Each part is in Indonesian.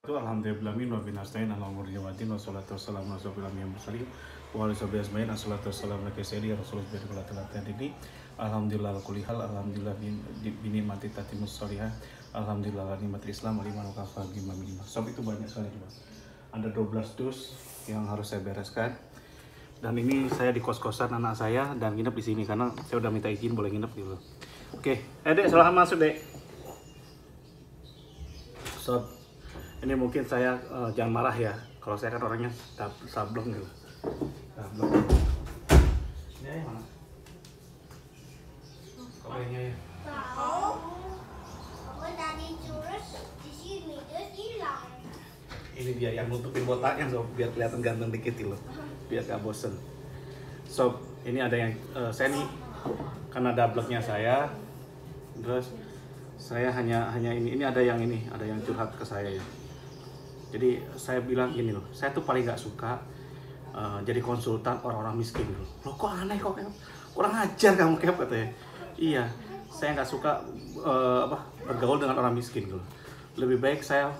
Alhamdulillahi wa binastain ala umur jawatin wassalatu wassalamu ala sofil amiyah mursalin wa ala sobi asmain assalatu wassalamu ala kaisari rasulullah bin kulatilatin ini alhamdulillah kulihal alhamdulillah bini mati tatimus solihah alhamdulillah nikmat Islam aliman wa kafah bima minima. Sob itu banyak sekali juga. Ada 12 dus yang harus saya bereskan. Dan ini saya di kos-kosan anak saya dan nginep di sini karena saya udah minta izin boleh nginep gitu. Oke, Dek, silahkan masuk, Dek. Sob, ini mungkin saya jangan marah ya. Kalau saya kan orangnya sableng gitu. Sableng. Ini ayah mana? Kopinya ya. Tahu. Aku tadi curus di sini terus hilang. Ini dia yang nutupin botaknya, Sob, biar kelihatan ganteng dikit loh. Biar gak bosen. Sob, ini ada yang saya nih karena double-nya saya. Terus saya hanya ini ada yang curhat ke saya ya. Jadi saya bilang gini loh, saya tuh paling gak suka jadi konsultan orang-orang miskin loh. Loh kok aneh kok, kurang ajar kamu Kep katanya. Iya, saya nggak suka bergaul dengan orang miskin loh. Lebih baik saya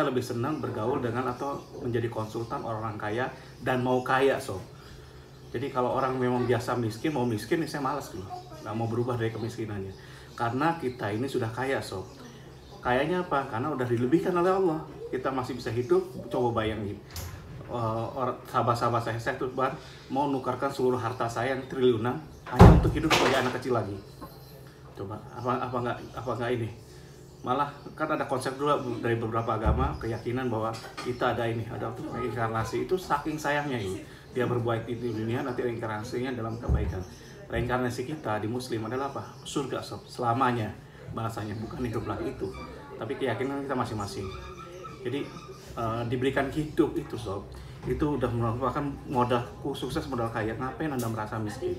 lebih senang bergaul dengan atau menjadi konsultan orang kaya dan mau kaya Sob. Jadi kalau orang memang biasa miskin, mau miskin, saya malas loh. Nggak mau berubah dari kemiskinannya. Karena kita ini sudah kaya Sob. Kayaknya apa? Karena udah dilebihkan oleh Allah. Kita masih bisa hidup, coba bayangin. Sahabat-sahabat saya tuh mau nukarkan seluruh harta saya yang triliunan hanya untuk hidup sebagai anak kecil lagi. Coba apa nggak ini? Malah kan ada konsep dulu dari beberapa agama keyakinan bahwa kita ada reinkarnasi. Itu saking sayangnya ini. Dia berbuat di dunia, nanti reinkarnasinya dalam kebaikan. Reinkarnasi kita di Muslim adalah apa? Surga Sob, selamanya bahasanya, bukan hidup lagi itu. Tapi keyakinan kita masing-masing. Jadi diberikan hidup itu Sob, itu udah merupakan modal sukses, modal kaya. Ngapain Anda merasa miskin?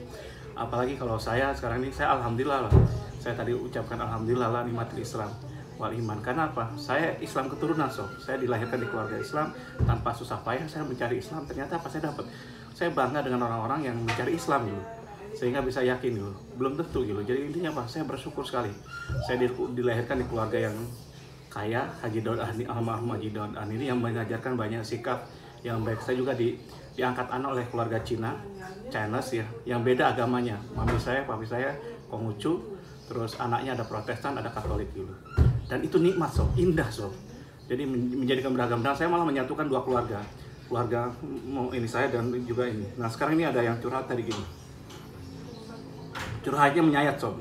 Apalagi kalau saya sekarang ini, saya alhamdulillah lah. Saya tadi ucapkan alhamdulillah lah nikmat Islam wal iman. Karena apa? Saya Islam keturunan Sob. Saya dilahirkan di keluarga Islam tanpa susah payah. Saya mencari Islam. Ternyata apa saya dapat? Saya bangga dengan orang-orang yang mencari Islam gitu. Sehingga bisa yakin gitu. Belum tentu gitu. Jadi intinya apa? Saya bersyukur sekali. Saya dilahirkan di keluarga yang kaya, Haji Daud Ahni, almarhum Haji Daud Ahni ini yang mengajarkan banyak sikap yang baik. Saya juga diangkat anak oleh keluarga Chinese ya, yang beda agamanya. Mami saya, papi saya Konghucu, terus anaknya ada Protestan, ada Katolik gitu. Dan itu nikmat Sob, indah Sob. Jadi menjadikan beragam. Dan saya malah menyatukan dua keluarga ini saya dan juga ini. Nah sekarang ini ada yang curhat tadi gini. Curhatnya menyayat Sob.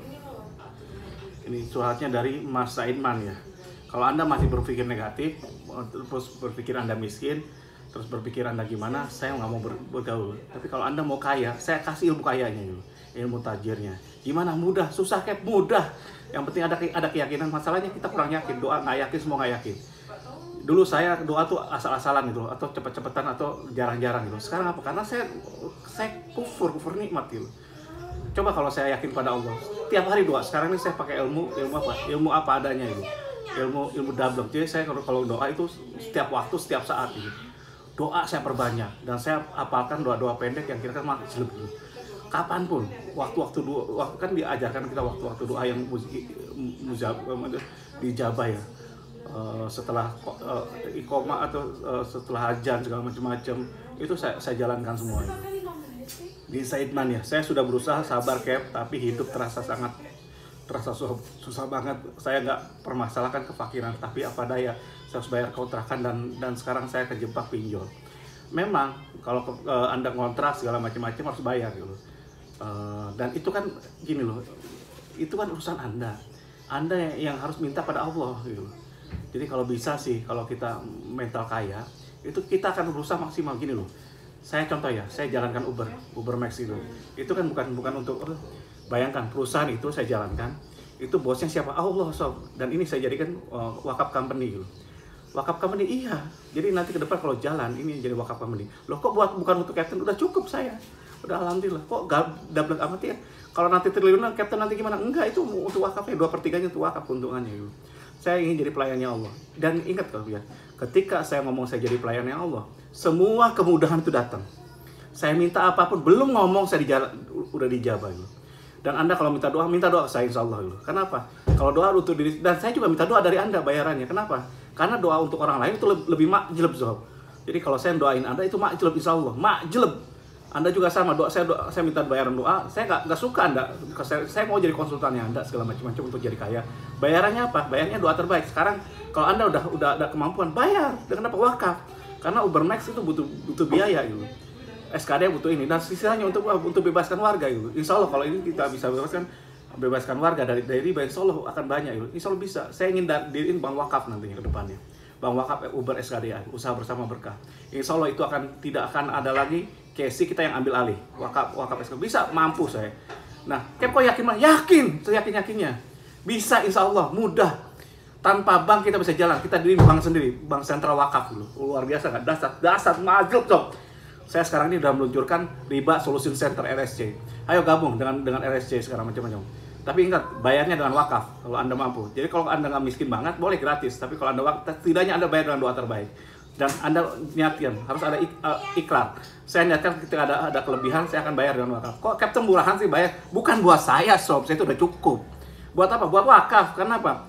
Ini curhatnya dari Mas Saidman ya. Kalau Anda masih berpikir negatif, terus berpikir Anda miskin, terus berpikir Anda gimana, saya nggak mau bergaul. Tapi kalau Anda mau kaya, saya kasih ilmu kayanya dulu, ilmu tajirnya. Gimana? Mudah, susah Kep, mudah. Yang penting ada keyakinan. Masalahnya kita kurang yakin, doa nggak yakin, semua nggak yakin. Dulu saya doa tuh asal-asalan gitu, atau cepet-cepetan, atau jarang-jarang gitu. Sekarang apa? Karena saya kufur nikmat gitu. Coba kalau saya yakin pada Allah, tiap hari doa. Sekarang ini saya pakai ilmu apa adanya itu. Ilmu double. Jadi saya kalau doa itu setiap waktu, setiap saat gitu. Doa saya perbanyak dan saya hafalkan doa-doa pendek yang kira-kira masih lebih. Kapanpun, waktu-waktu doa kan diajarkan kita waktu-waktu doa yang dijabah ya. Setelah iqomah atau setelah azan segala macam-macam itu saya jalankan semuanya. Di Saidman ya, saya sudah berusaha sabar Kep, tapi hidup terasa susah banget. Saya nggak permasalahkan kefakiran, tapi apa daya, saya harus bayar kontrakan dan sekarang saya kejebak pinjol. Memang kalau Anda kontrak segala macam-macam harus bayar gitu. Dan itu kan gini loh, itu kan urusan Anda yang harus minta pada Allah gitu. Jadi kalau bisa sih, kalau kita mental kaya, itu kita akan berusaha maksimal gini loh. Saya contoh ya, saya jalankan Uber Max itu kan bukan untuk bayangkan perusahaan itu saya jalankan, itu bosnya siapa? Allah Sob. Dan ini saya jadikan wakaf company gitu. Wakaf company iya. Jadi nanti ke depan kalau jalan ini jadi wakaf company. Loh kok bukan untuk captain? Udah cukup saya. Udah alhamdulillah. Kok double amat ya? Kalau nanti triliunan captain nanti gimana? Enggak, itu untuk wakafnya 2/3 untuk wakaf keuntungannya gitu. Saya ingin jadi pelayannya Allah. Dan ingat kalau ya, ketika saya ngomong saya jadi pelayannya Allah, semua kemudahan itu datang. Saya minta apapun, belum ngomong saya udah dijabah gitu. Dan Anda kalau minta doa ke saya insya Allah dulu. Kenapa? Kalau doa untuk diri, dan saya juga minta doa dari Anda bayarannya. Kenapa? Karena doa untuk orang lain itu lebih makjleb, sob. Jadi kalau saya doain Anda itu makjleb, insya Allah makjleb. Anda juga sama, saya minta bayaran doa, saya nggak suka Anda, saya mau jadi konsultannya Anda segala macam-macam untuk jadi kaya. Bayarannya apa? Bayarnya doa terbaik. Sekarang kalau Anda udah ada kemampuan, bayar dengan apa? Wakaf. Karena Ubermax itu butuh biaya gitu. SKD butuh ini, dan sisanya untuk bebaskan warga gitu. Insya Allah kalau ini kita bisa bebaskan warga dari riba, insya Allah akan banyak gitu. Insya Allah bisa. Saya ingin diriin bank wakaf nantinya ke depannya. Bank wakaf Uber SKDA, usaha bersama berkah. Insya Allah itu tidak akan ada lagi Casey kita yang ambil alih. Wakaf SKDA bisa, mampu saya. Nah, kok yakin mah? Yakin, saya yakinnya. Bisa, insya Allah mudah. Tanpa bank kita bisa jalan. Kita diri bank sendiri, bank sentral wakaf dulu. Luar biasa kan? Dasar majlub, sob. Saya sekarang ini udah meluncurkan Riba Solution Center RSC. Ayo gabung dengan RSC sekarang macam-macam. Tapi ingat, bayarnya dengan wakaf kalau Anda mampu. Jadi kalau Anda nggak miskin banget, boleh gratis. Tapi kalau Anda wakaf, setidaknya Anda bayar dengan doa terbaik. Dan Anda niatkan, harus ada ikrar. Saya niatkan ketika ada kelebihan, saya akan bayar dengan wakaf. Kok Captain Burahan sih bayar? Bukan buat saya, sob. Saya itu udah cukup. Buat apa? Buat wakaf. Karena apa?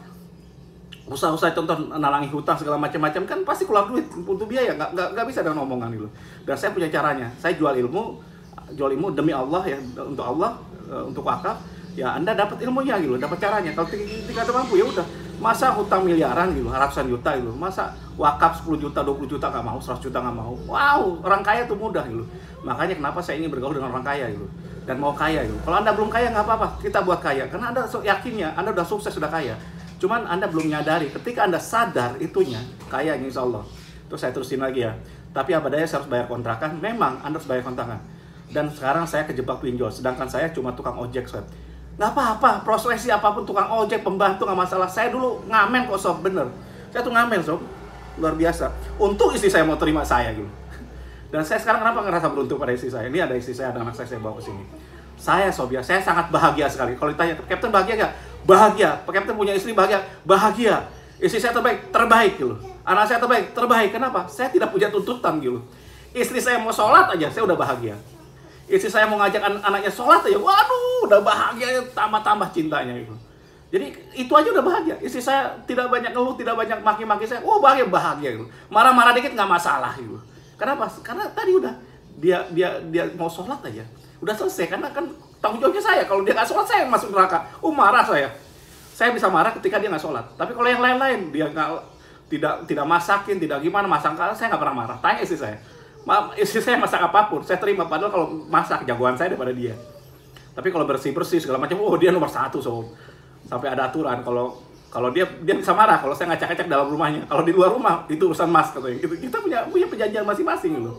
Usaha-usaha contoh nalangi hutang segala macam-macam kan pasti keluar duit untuk biaya, nggak bisa dengan omongan gitu. Dan saya punya caranya. Saya jual ilmu demi Allah ya, untuk Allah, untuk wakaf. Ya Anda dapat ilmunya gitu, dapat caranya. Kalau tidak mampu ya udah. Masa hutang miliaran gitu, ratusan juta gitu. Masa wakaf 10 juta, 20 juta nggak mau, 100 juta nggak mau. Wow, orang kaya tuh mudah gitu. Makanya kenapa saya ingin bergaul dengan orang kaya gitu. Dan mau kaya gitu. Kalau Anda belum kaya nggak apa-apa, kita buat kaya. Karena Anda yakinnya, Anda udah sukses, sudah kaya. Cuman Anda belum menyadari, ketika Anda sadar itunya, kaya insya Allah. Terus saya terusin lagi ya. Tapi apa daya saya harus bayar kontrakan, memang Anda harus bayar kontrakan. Dan sekarang saya kejebak pinjol, sedangkan saya cuma tukang ojek, sob. Nggak apa-apa, profesi apapun, tukang ojek, pembantu, nggak masalah. Saya dulu ngamen kok, sob, bener. Saya tuh ngamen, sob. Luar biasa. Untung istri saya mau terima saya gitu. Dan saya sekarang kenapa ngerasa beruntung pada istri saya? Ini ada istri saya, ada anak saya bawa ke sini. Saya, sob ya, saya sangat bahagia sekali. Kalau ditanya, Captain bahagia nggak? Bahagia. Pak Captain punya istri bahagia? Bahagia. Istri saya terbaik gitu. Anak saya terbaik. Kenapa? Saya tidak punya tuntutan gitu. Istri saya mau sholat aja, saya udah bahagia. Istri saya mau ngajak anaknya sholat aja, waduh, udah bahagia, tambah cintanya gitu. Jadi itu aja udah bahagia. Istri saya tidak banyak ngeluh, tidak banyak maki-maki saya, bahagia gitu. Marah-marah dikit nggak masalah gitu. Kenapa? Karena tadi udah dia mau sholat aja, udah selesai. Karena kan tanggung jawabnya saya. Kalau dia nggak sholat, saya yang masuk neraka. Marah saya. Saya bisa marah ketika dia nggak sholat. Tapi kalau yang lain-lain, dia tidak masakin, tidak gimana, masak, saya nggak pernah marah. Tanya istri saya. Istri saya masak apapun, saya terima. Padahal kalau masak, jagoan saya daripada dia. Tapi kalau bersih-bersih segala macam, dia nomor 1, sob. Sampai ada aturan. Kalau dia bisa marah, kalau saya ngacak-ngacak dalam rumahnya. Kalau di luar rumah, itu urusan mas, katanya. Kita punya perjanjian masing-masing gitu.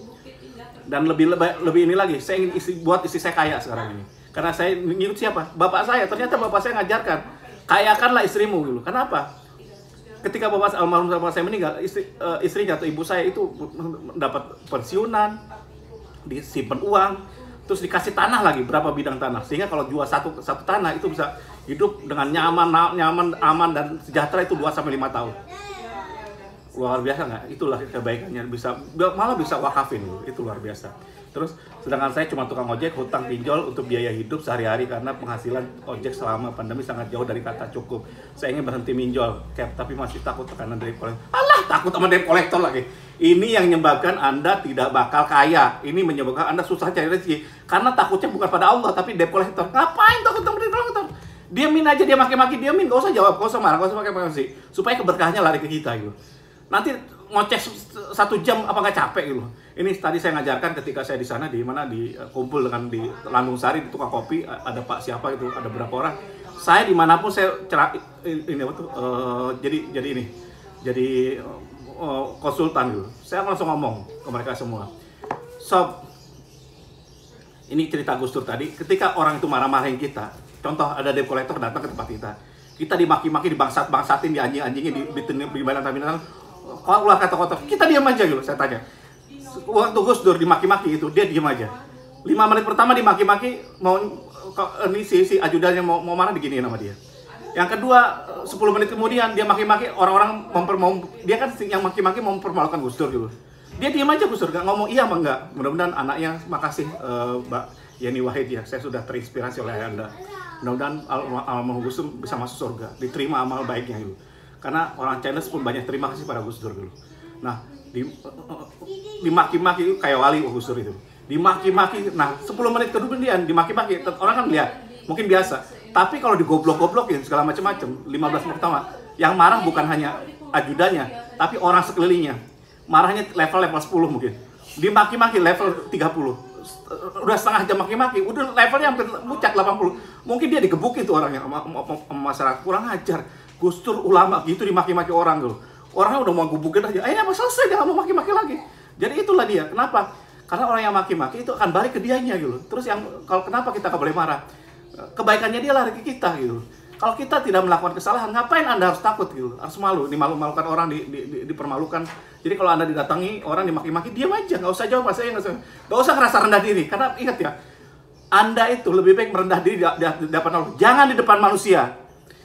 Dan lebih ini lagi, saya ingin buat istri saya kaya sekarang ini. Karena saya ngikut siapa? Bapak saya. Ternyata bapak saya ngajarkan, kayakanlah istrimu gitu. Kenapa? Ketika almarhum bapak saya meninggal, istrinya atau ibu saya itu mendapat pensiunan, disimpan uang, terus dikasih tanah lagi, berapa bidang tanah. Sehingga kalau jual satu tanah itu bisa hidup dengan nyaman, aman dan sejahtera itu 2-5 tahun. Luar biasa nggak? Itulah kebaikannya, malah bisa wakafin gitu. Itu luar biasa. Terus sedangkan saya cuma tukang ojek, hutang pinjol untuk biaya hidup sehari-hari karena penghasilan ojek selama pandemi sangat jauh dari kata cukup. Saya ingin berhenti minjol, tapi masih takut tekanan dari kolektor. Alah, takut sama dari kolektor lagi. Ini yang menyebabkan Anda tidak bakal kaya. Ini menyebabkan Anda susah cari rezeki karena takutnya bukan pada Allah tapi debt collector. Ngapain takut sama debt collector? Diamin aja, dia maki-maki, diamin, gak usah jawab, gak usah marah, gak usah pakai emosi, supaya keberkahannya lari ke kita gitu. Nanti ngoceh 1 jam apa nggak capek gitu. Ini tadi saya ngajarkan ketika saya di sana, di kumpul dengan di Landung Sari, di tukang kopi, ada Pak siapa itu, ada beberapa orang. Saya dimanapun saya jadi konsultan gitu. Saya langsung ngomong ke mereka semua. Sob, ini cerita Gus Dur tadi. Ketika orang itu marah-marahin kita, contoh ada debt collector datang ke tempat kita dimaki-maki, dibangsat-bangsatin, dianjing-anjingin, di binatang-binatang. Kalau ulah kata kotor, kita diam aja gitu. Saya tanya, waktu Gus Dur dimaki-maki itu, dia diam aja. 5 menit pertama dimaki-maki, si ajudannya mau marah, diginiin sama dia. Yang kedua, 10 menit kemudian dia maki-maki, orang-orang dia kan yang maki-maki mau mempermalukan Gus Dur gitu. Dia diam aja Gus Dur, nggak ngomong iya apa enggak. Mudah-mudahan anaknya, makasih Mbak Yeni Wahid ya, saya sudah terinspirasi oleh Anda. Mudah-mudahan almarhum Gus Dur bisa masuk surga, diterima amal baiknya gitu. Karena orang Chinese pun banyak terima kasih pada Gus Dur dulu. Nah, dimaki-maki kayak wali Gus Dur itu. Dimaki-maki, nah 10 menit kemudian dimaki-maki, orang kan lihat, mungkin biasa. Tapi kalau digoblok-goblokin segala macam-macam, 15 menit pertama, yang marah bukan hanya ajudannya, tapi orang sekelilingnya. Marahnya level 10 mungkin. Dimaki-maki level 30. Udah setengah jam maki-maki, udah levelnya hampir muncak 80. Mungkin dia digebukin tuh orangnya sama masyarakat, kurang ajar. Gus Dur ulama gitu dimaki-maki orang tuh. Orangnya udah mau gebukin aja, akhirnya selesai, dia nggak mau maki-maki lagi. Jadi itulah dia, kenapa? Karena orang yang maki-maki itu akan balik ke dianya gitu. Terus yang kalau kenapa kita nggak boleh marah? Kebaikannya dia lari ke kita gitu. Kalau kita tidak melakukan kesalahan, ngapain Anda harus takut gitu? Harus malu, dimalu-malukan orang, dipermalukan. Jadi kalau Anda didatangi orang dimaki-maki, diam aja, nggak usah jawab, nggak usah ngerasa rendah diri. Karena ingat ya, Anda itu lebih baik merendah diri di depan Allah, jangan di depan manusia.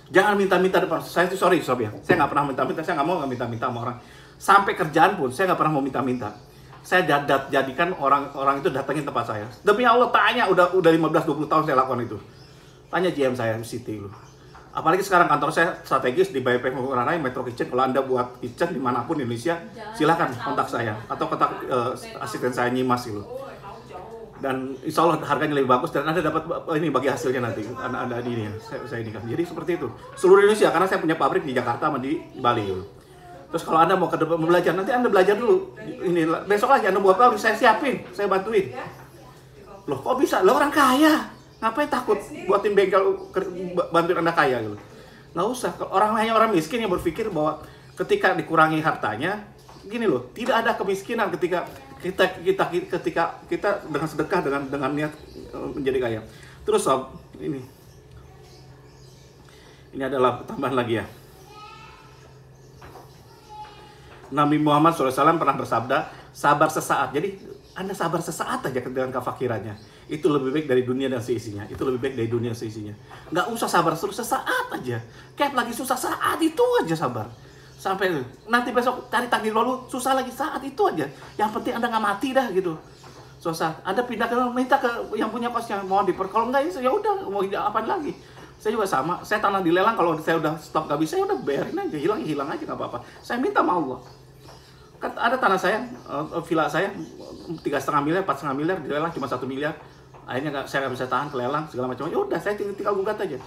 Jangan minta-minta depan. Saya itu sorry sob ya, saya nggak pernah minta-minta, saya nggak mau minta-minta sama orang. Sampai kerjaan pun saya nggak pernah mau minta-minta. Saya jadikan orang itu datangin tempat saya. Demi Allah, tanya udah 15-20 tahun saya lakukan itu. Tanya GM saya Siti lu. Apalagi sekarang kantor saya strategis di Bypass Ngurah Rai Metro Kitchen. Kalau Anda buat kitchen dimanapun di Indonesia, silakan kontak saya atau kontak asisten saya Nyimas gitu. Dan insya Allah harganya lebih bagus dan Anda dapat ini bagi hasilnya nanti. Ada di ini ya, saya ini kan. Jadi seperti itu. Seluruh Indonesia, karena saya punya pabrik di Jakarta sama di Bali gitu. Terus kalau Anda mau ke depan belajar, nanti Anda belajar dulu. Ini besok lagi Anda buat pabrik, saya siapin, saya bantuin. Loh kok bisa? Lo orang kaya. Ngapain takut buatin bengkel bantuin Anda kaya gitu? Nggak usah. Hanya orang miskin yang berpikir bahwa ketika dikurangi hartanya, gini loh, tidak ada kemiskinan ketika kita dengan sedekah dengan niat menjadi kaya. Terus sob, ini adalah tambahan lagi ya. Nabi Muhammad SAW pernah bersabda, sabar sesaat. Jadi Anda sabar sesaat aja dengan kefakirannya. Itu lebih baik dari dunia dan seisinya. Itu lebih baik dari dunia dan seisinya. Nggak usah sabar terus, sesaat aja. Kayak lagi susah, saat itu aja sabar. Sampai nanti besok cari takdir baru, susah lagi, saat itu aja. Yang penting Anda nggak mati dah gitu. Susah. Anda minta ke yang punya kosnya, mau kalau nggak ya udah, mau apa lagi. Saya juga sama. Saya tanah di lelang, kalau saya udah stop nggak bisa, ya udah bayarin aja, hilang aja nggak apa-apa. Saya minta sama Allah. Kan ada tanah saya, villa saya 3,5 miliar, 4,5 miliar, di lelang cuma 1 miliar. Akhirnya saya nggak bisa tahan ke lelang segala macam. Ya udah, saya tinggal gugat aja.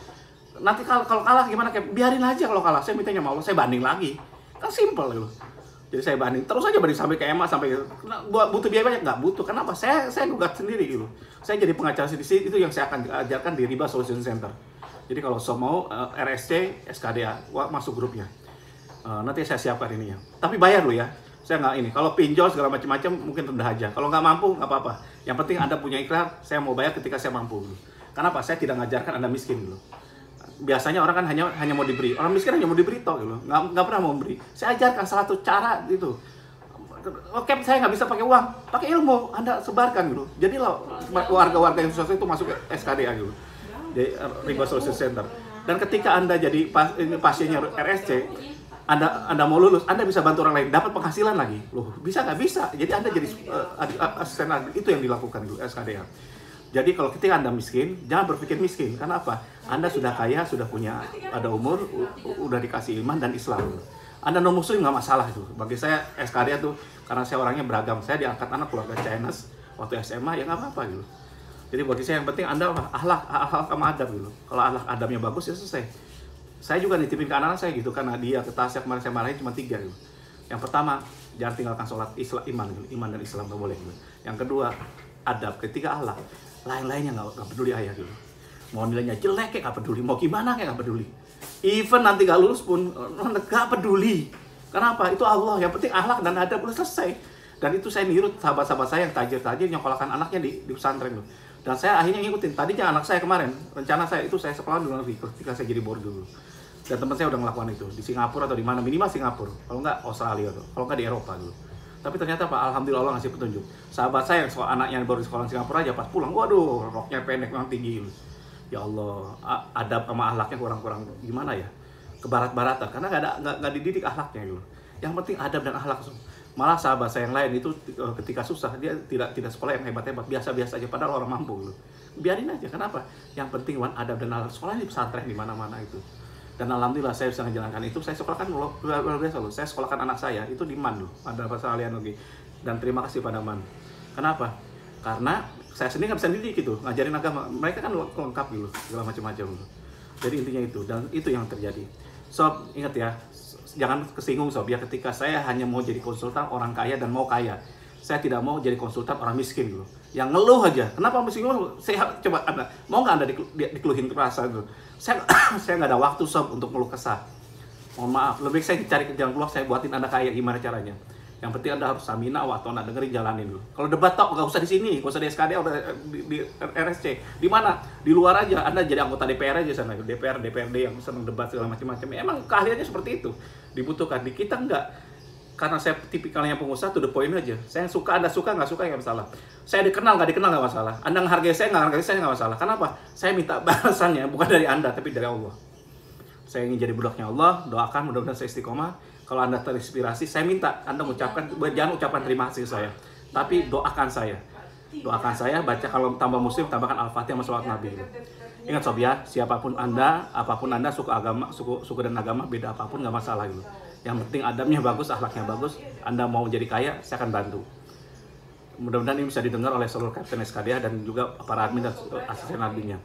Nanti kalau kalah gimana? Kayak biarin aja kalau kalah. Saya mintanya sama Allah, saya banding lagi. Kan simple gitu. Jadi saya banding terus aja, banding sampai ke EMA, sampai butuh biaya banyak, nggak butuh. Kenapa? Saya gugat sendiri gitu. Saya jadi pengacara di sini, itu yang saya akan ajarkan di Riba Solution Center. Jadi kalau mau RSC, SKDA, masuk grupnya. Nanti saya siapkan ininya. Tapi bayar loh ya. Saya nggak ini. Kalau pinjol segala macam-macam mungkin rendah aja. Kalau nggak mampu nggak apa-apa. Yang penting Anda punya ikrar, saya mau bayar ketika saya mampu. Kenapa? Saya tidak ngajarkan Anda miskin dulu. Biasanya orang kan hanya mau diberi. Orang miskin hanya mau diberi toh gitu. Nggak pernah mau memberi. Saya ajarkan salah satu cara gitu. Oke, saya nggak bisa pakai uang, pakai ilmu. Anda sebarkan gitu. Jadi warga-warga yang susah itu masuk ke SKDA gitu. Di Riba Solution Center. Dan ketika Anda jadi pasiennya RSC, Anda mau lulus, Anda bisa bantu orang lain, dapat penghasilan lagi. Loh, bisa nggak? Bisa. Jadi Anda jadi asisten, itu yang dilakukan dulu SKDA. Jadi kalau ketika Anda miskin, jangan berpikir miskin. Karena apa? Anda sudah kaya, sudah punya, ada umur, udah dikasih iman dan Islam. Anda non muslim nggak masalah itu. Bagi saya SKDA tuh, karena saya orangnya beragam. Saya diangkat anak keluarga Chinese waktu SMA, ya nggak apa-apa gitu. Jadi bagi saya yang penting Anda akhlak sama adab gitu. Kalau akhlak adabnya bagus ya selesai. Saya juga nitipin ke anak-anak saya gitu, karena dia ke Tasya kemarin saya marahin cuma 3 gitu. Yang pertama, jangan tinggalkan sholat, iman dan Islam nggak boleh gitu. Yang kedua, adab. Ketiga, akhlak. Lain-lainnya nggak peduli ayah gitu. Mau nilainya jelek kayak nggak peduli, mau gimana kayak nggak peduli. Even nanti nggak lulus pun nggak peduli. Kenapa? Itu Allah. Yang penting akhlak dan adab udah selesai. Dan itu saya niru sahabat-sahabat saya yang tajir-tajir nyokolahkan anaknya di pesantren tuh. Dan saya akhirnya ngikutin. Tadinya anak saya kemarin, rencana saya itu saya sekolah di luar negeri ketika saya jadi board dulu. Dan teman saya udah ngelakukan itu di Singapura atau di mana, minimal Singapura. Kalau nggak Australia tuh, kalau nggak di Eropa dulu. Tapi ternyata Pak, alhamdulillah Allah ngasih petunjuk. Sahabat saya yang anaknya baru di sekolah di Singapura aja pas pulang, waduh, roknya pendek memang tinggi. Ya Allah, adab sama akhlaknya kurang gimana ya? Kebarat-baratan karena nggak dididik akhlaknya gitu. Yang penting adab dan akhlak. Malah sahabat saya yang lain itu ketika susah dia tidak sekolah yang hebat-hebat, biasa-biasa aja padahal orang mampu gitu. Biarin aja, kenapa? Yang penting adab dan akhlak. Sekolah di pesantren di mana-mana itu. Dan alhamdulillah saya bisa menjalankan itu. Saya sekolahkan luar biasa loh. Saya sekolahkan anak saya itu di MAN loh, pada bahasa Alianogi. Dan terima kasih pada MAN. Kenapa? Karena saya sendiri nggak bisa didik gitu, ngajarin agama. Mereka kan lengkap gitu, segala macam-macam gitu. Jadi intinya itu, dan itu yang terjadi. Sob, ingat ya, jangan kesinggung sob ya, ketika saya hanya mau jadi konsultan orang kaya dan mau kaya. Saya tidak mau jadi konsultan orang miskin gitu. Yang ngeluh aja. Kenapa miskin? Saya coba Anda, mau nggak Anda dikeluhin kerasa gitu? Saya nggak ada waktu sob untuk ngeluh kesah. Mohon maaf, lebih baik saya cari jalan keluar, saya buatin Anda kaya gimana caranya. Yang penting Anda harus samina wa ta'na, dengerin, jalanin dulu. Kalau debat tok nggak usah di sini, nggak usah di SKD, udah di RSC. Di mana? Di luar aja. Anda jadi anggota DPR aja sana, DPR, DPRD yang senang debat segala macam-macam. Emang keahliannya seperti itu. Dibutuhkan. Di kita enggak. Karena saya tipikalnya pengusaha, to the point aja. Saya suka, Anda suka, nggak suka, nggak masalah. Saya dikenal, nggak dikenal, nggak masalah. Anda menghargai saya, nggak menghargai saya, nggak masalah. Kenapa? Saya minta balasannya, bukan dari Anda, tapi dari Allah. Saya ingin jadi budaknya Allah, doakan mudah-mudahan saya istiqomah. Kalau Anda terinspirasi, saya minta Anda mengucapkan, jangan ucapan terima kasih saya, tapi doakan saya. Doakan saya, baca kalau tambah muslim, tambahkan Al-Fatihah sama sholawat Nabi. Ingat sob ya, siapapun Anda, apapun Anda, suku agama, suku dan agama, beda apapun, nggak masalah gitu. Yang penting adabnya bagus, akhlaknya bagus, Anda mau jadi kaya, saya akan bantu. Mudah-mudahan ini bisa didengar oleh seluruh Kapten SKDA dan juga para admin dan asisten adminnya.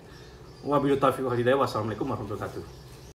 Wabillahi taufiq wal hidayah. Wassalamualaikum warahmatullahi wabarakatuh.